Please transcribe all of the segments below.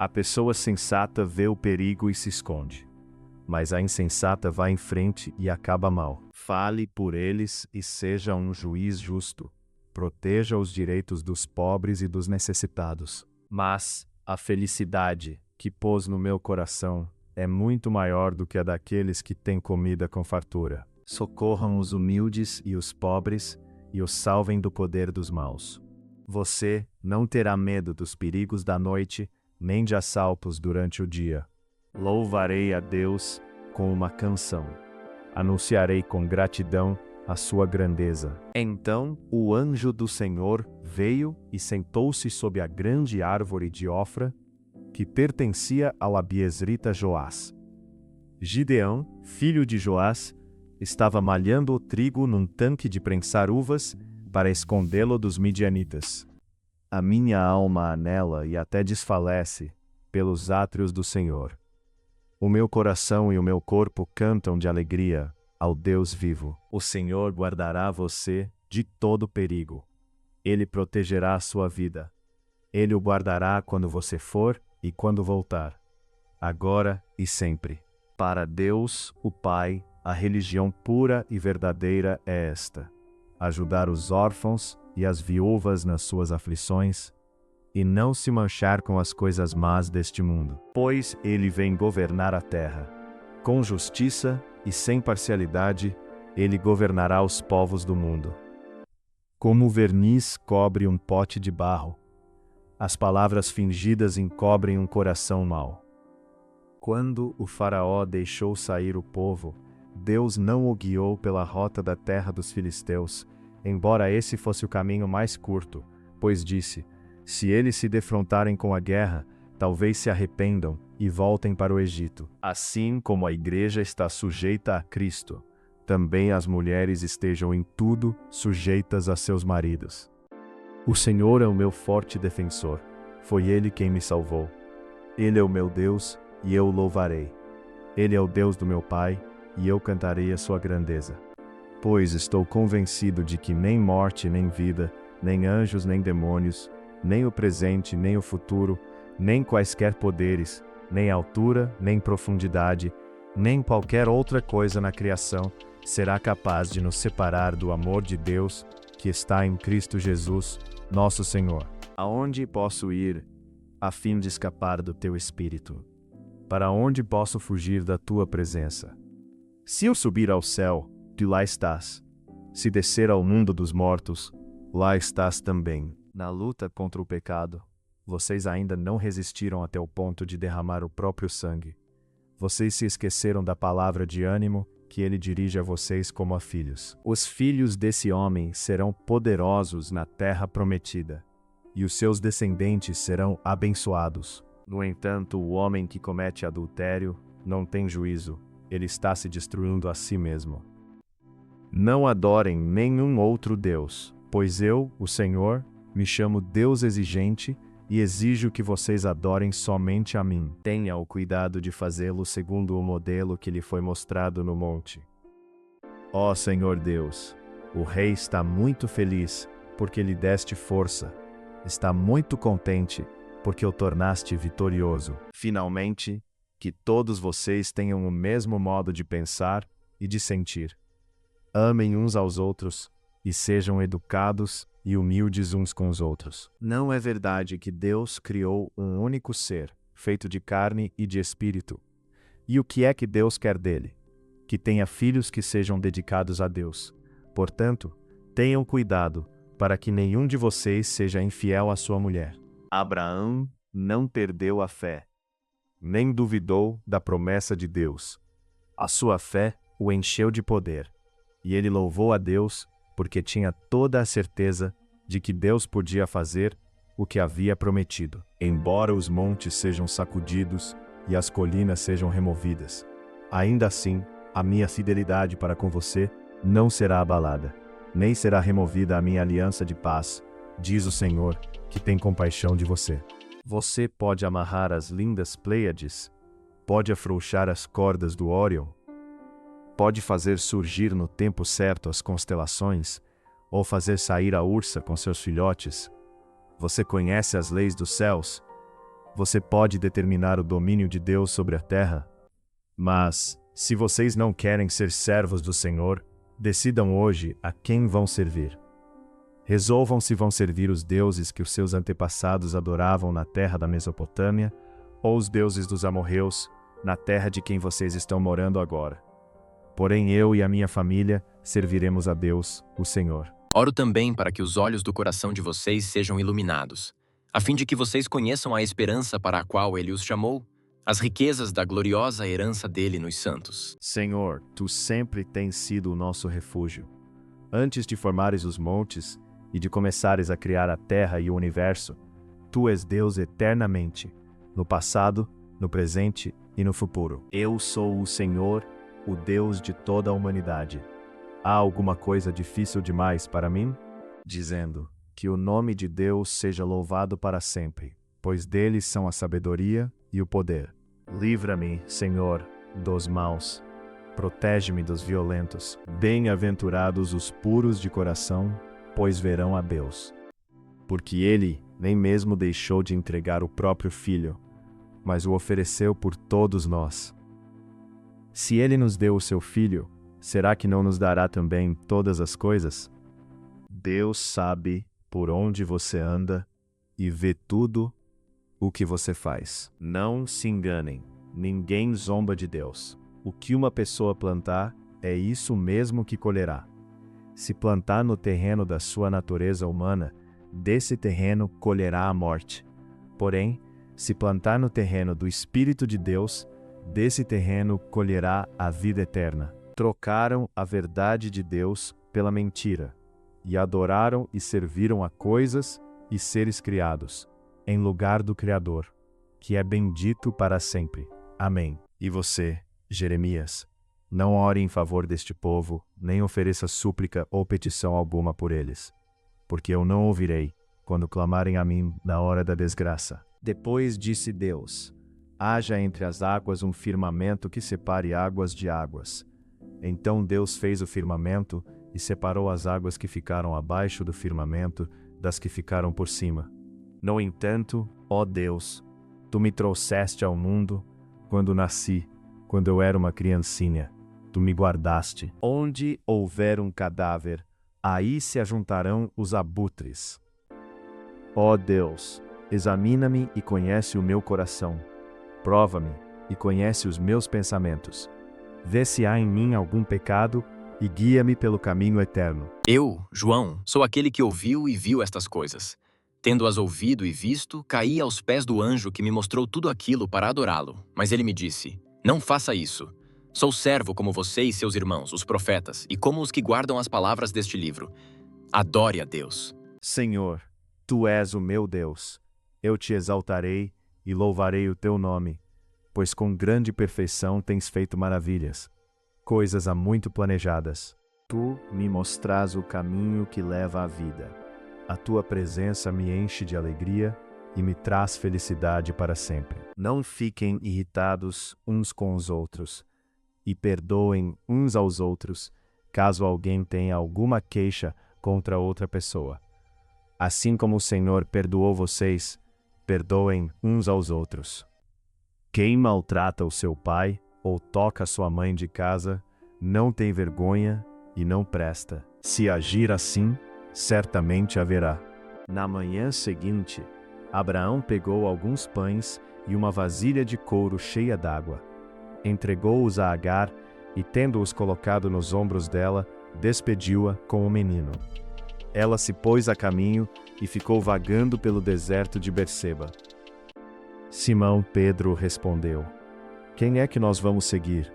A pessoa sensata vê o perigo e se esconde, mas a insensata vai em frente e acaba mal. Fale por eles e seja um juiz justo. Proteja os direitos dos pobres e dos necessitados. Mas a felicidade que pôs no meu coração é muito maior do que a daqueles que têm comida com fartura. Socorram os humildes e os pobres e os salvem do poder dos maus. Você não terá medo dos perigos da noite, nem de assaltos durante o dia. Louvarei a Deus com uma canção. Anunciarei com gratidão a sua grandeza. Então o anjo do Senhor veio e sentou-se sob a grande árvore de Ofra, que pertencia ao abiezrita Joás. Gideão, filho de Joás, estava malhando o trigo num tanque de prensar uvas para escondê-lo dos midianitas. A minha alma anela e até desfalece pelos átrios do Senhor. O meu coração e o meu corpo cantam de alegria ao Deus vivo. O Senhor guardará você de todo perigo. Ele protegerá a sua vida. Ele o guardará quando você for e quando voltar, agora e sempre. Para Deus, o Pai, a religião pura e verdadeira é esta: ajudar os órfãos e as viúvas nas suas aflições, e não se manchar com as coisas más deste mundo. Pois ele vem governar a terra. Com justiça e sem parcialidade, ele governará os povos do mundo. Como o verniz cobre um pote de barro, as palavras fingidas encobrem um coração mau. Quando o faraó deixou sair o povo, Deus não o guiou pela rota da terra dos filisteus, embora esse fosse o caminho mais curto, pois disse: se eles se defrontarem com a guerra, talvez se arrependam e voltem para o Egito. Assim como a igreja está sujeita a Cristo, também as mulheres estejam em tudo sujeitas a seus maridos. O Senhor é o meu forte defensor, foi Ele quem me salvou. Ele é o meu Deus, e eu o louvarei. Ele é o Deus do meu Pai, e eu cantarei a sua grandeza. Pois estou convencido de que nem morte nem vida, nem anjos nem demônios, nem o presente nem o futuro, nem quaisquer poderes, nem altura nem profundidade, nem qualquer outra coisa na criação será capaz de nos separar do amor de Deus que está em Cristo Jesus, nosso Senhor. Aonde posso ir a fim de escapar do teu espírito? Para onde posso fugir da tua presença? Se eu subir ao céu, de lá estás. Se descer ao mundo dos mortos, lá estás também. Na luta contra o pecado, vocês ainda não resistiram até o ponto de derramar o próprio sangue. Vocês se esqueceram da palavra de ânimo que ele dirige a vocês como a filhos. Os filhos desse homem serão poderosos na terra prometida, e os seus descendentes serão abençoados. No entanto, o homem que comete adultério não tem juízo, ele está se destruindo a si mesmo. Não adorem nenhum outro Deus, pois eu, o Senhor, me chamo Deus exigente e exijo que vocês adorem somente a mim. Tenha o cuidado de fazê-lo segundo o modelo que lhe foi mostrado no monte. Ó Senhor Deus, o rei está muito feliz porque lhe deste força. Está muito contente porque o tornaste vitorioso. Finalmente, que todos vocês tenham o mesmo modo de pensar e de sentir. Amem uns aos outros e sejam educados e humildes uns com os outros. Não é verdade que Deus criou um único ser, feito de carne e de espírito? E o que é que Deus quer dele? Que tenha filhos que sejam dedicados a Deus. Portanto, tenham cuidado para que nenhum de vocês seja infiel à sua mulher. Abraão não perdeu a fé, nem duvidou da promessa de Deus. A sua fé o encheu de poder, e ele louvou a Deus porque tinha toda a certeza de que Deus podia fazer o que havia prometido. Embora os montes sejam sacudidos e as colinas sejam removidas, ainda assim, a minha fidelidade para com você não será abalada, nem será removida a minha aliança de paz, diz o Senhor, que tem compaixão de você. Você pode amarrar as lindas Pleiades, pode afrouxar as cordas do Órion, pode fazer surgir no tempo certo as constelações, ou fazer sair a ursa com seus filhotes. Você conhece as leis dos céus, você pode determinar o domínio de Deus sobre a terra? Mas, se vocês não querem ser servos do Senhor, decidam hoje a quem vão servir. Resolvam se vão servir os deuses que os seus antepassados adoravam na terra da Mesopotâmia, ou os deuses dos amorreus, na terra de quem vocês estão morando agora. Porém eu e a minha família serviremos a Deus, o Senhor. Oro também para que os olhos do coração de vocês sejam iluminados, a fim de que vocês conheçam a esperança para a qual Ele os chamou, as riquezas da gloriosa herança dele nos santos. Senhor, Tu sempre tens sido o nosso refúgio. Antes de formares os montes e de começares a criar a terra e o universo, Tu és Deus eternamente, no passado, no presente e no futuro. Eu sou o Senhor, o Deus de toda a humanidade. Há alguma coisa difícil demais para mim? Dizendo que o nome de Deus seja louvado para sempre, pois deles são a sabedoria e o poder. Livra-me, Senhor, dos maus. Protege-me dos violentos. Bem-aventurados os puros de coração, pois verão a Deus. Porque Ele nem mesmo deixou de entregar o próprio Filho, mas o ofereceu por todos nós. Se Ele nos deu o seu Filho, será que não nos dará também todas as coisas? Deus sabe por onde você anda e vê tudo o que você faz. Não se enganem, ninguém zomba de Deus. O que uma pessoa plantar, é isso mesmo que colherá. Se plantar no terreno da sua natureza humana, desse terreno colherá a morte. Porém, se plantar no terreno do Espírito de Deus, desse terreno colherá a vida eterna. Trocaram a verdade de Deus pela mentira, e adoraram e serviram a coisas e seres criados, em lugar do Criador, que é bendito para sempre. Amém. E você, Jeremias, não ore em favor deste povo, nem ofereça súplica ou petição alguma por eles, porque eu não ouvirei quando clamarem a mim na hora da desgraça. Depois disse Deus: haja entre as águas um firmamento que separe águas de águas. Então Deus fez o firmamento e separou as águas que ficaram abaixo do firmamento das que ficaram por cima. No entanto, ó Deus, Tu me trouxeste ao mundo quando nasci, quando eu era uma criancinha. Tu me guardaste. Onde houver um cadáver, aí se ajuntarão os abutres. Ó Deus, examina-me e conhece o meu coração. Prova-me e conhece os meus pensamentos. Vê se há em mim algum pecado e guia-me pelo caminho eterno. Eu, João, sou aquele que ouviu e viu estas coisas. Tendo-as ouvido e visto, caí aos pés do anjo que me mostrou tudo aquilo para adorá-lo. Mas ele me disse: não faça isso. Sou servo como você e seus irmãos, os profetas, e como os que guardam as palavras deste livro. Adore a Deus. Senhor, Tu és o meu Deus. Eu te exaltarei e louvarei o Teu nome, pois com grande perfeição tens feito maravilhas, coisas há muito planejadas. Tu me mostras o caminho que leva à vida. A Tua presença me enche de alegria e me traz felicidade para sempre. Não fiquem irritados uns com os outros, e perdoem uns aos outros, caso alguém tenha alguma queixa contra outra pessoa. Assim como o Senhor perdoou vocês, perdoem uns aos outros. Quem maltrata o seu pai ou toca sua mãe de casa, não tem vergonha e não presta. Se agir assim, certamente haverá. Na manhã seguinte, Abraão pegou alguns pães e uma vasilha de couro cheia d'água. Entregou-os a Agar e, tendo-os colocado nos ombros dela, despediu-a com o menino. Ela se pôs a caminho e ficou vagando pelo deserto de Berseba. Simão Pedro respondeu: quem é que nós vamos seguir?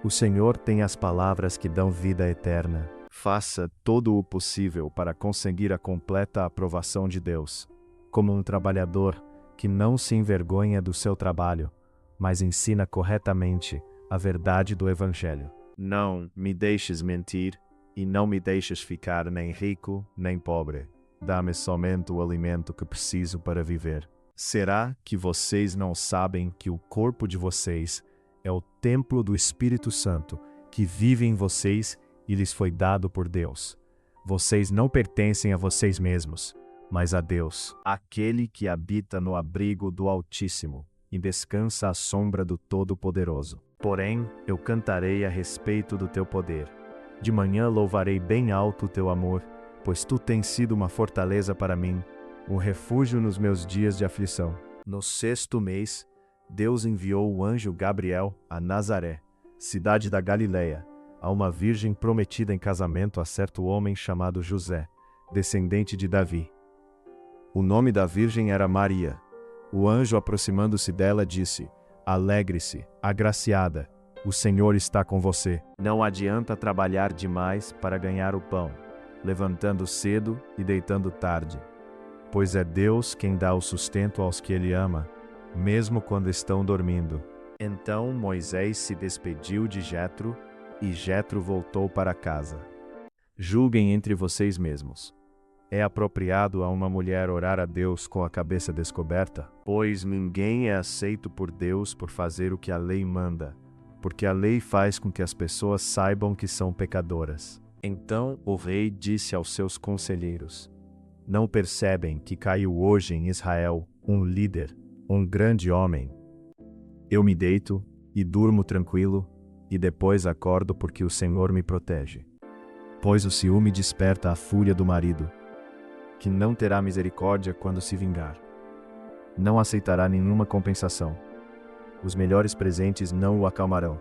O Senhor tem as palavras que dão vida eterna. Faça todo o possível para conseguir a completa aprovação de Deus, como um trabalhador que não se envergonha do seu trabalho, mas ensina corretamente a verdade do Evangelho. Não me deixes mentir e não me deixes ficar nem rico nem pobre. Dá-me somente o alimento que preciso para viver. Será que vocês não sabem que o corpo de vocês é o templo do Espírito Santo, que vive em vocês e lhes foi dado por Deus? Vocês não pertencem a vocês mesmos, mas a Deus, aquele que habita no abrigo do Altíssimo e descansa à sombra do Todo-Poderoso. Porém, eu cantarei a respeito do teu poder. De manhã louvarei bem alto o teu amor, pois tu tens sido uma fortaleza para mim, um refúgio nos meus dias de aflição. No 6º mês, Deus enviou o anjo Gabriel a Nazaré, cidade da Galileia, a uma virgem prometida em casamento a certo homem chamado José, descendente de Davi. O nome da virgem era Maria. O anjo, aproximando-se dela, disse: Alegre-se, agraciada, o Senhor está com você. Não adianta trabalhar demais para ganhar o pão, levantando cedo e deitando tarde, pois é Deus quem dá o sustento aos que Ele ama, mesmo quando estão dormindo. Então Moisés se despediu de Jetro, e Jetro voltou para casa. Julguem entre vocês mesmos. É apropriado a uma mulher orar a Deus com a cabeça descoberta? Pois ninguém é aceito por Deus por fazer o que a lei manda, porque a lei faz com que as pessoas saibam que são pecadoras. Então o rei disse aos seus conselheiros: Não percebem que caiu hoje em Israel um líder, um grande homem? Eu me deito e durmo tranquilo, e depois acordo porque o Senhor me protege. Pois o ciúme desperta a fúria do marido, que não terá misericórdia quando se vingar. Não aceitará nenhuma compensação. Os melhores presentes não o acalmarão.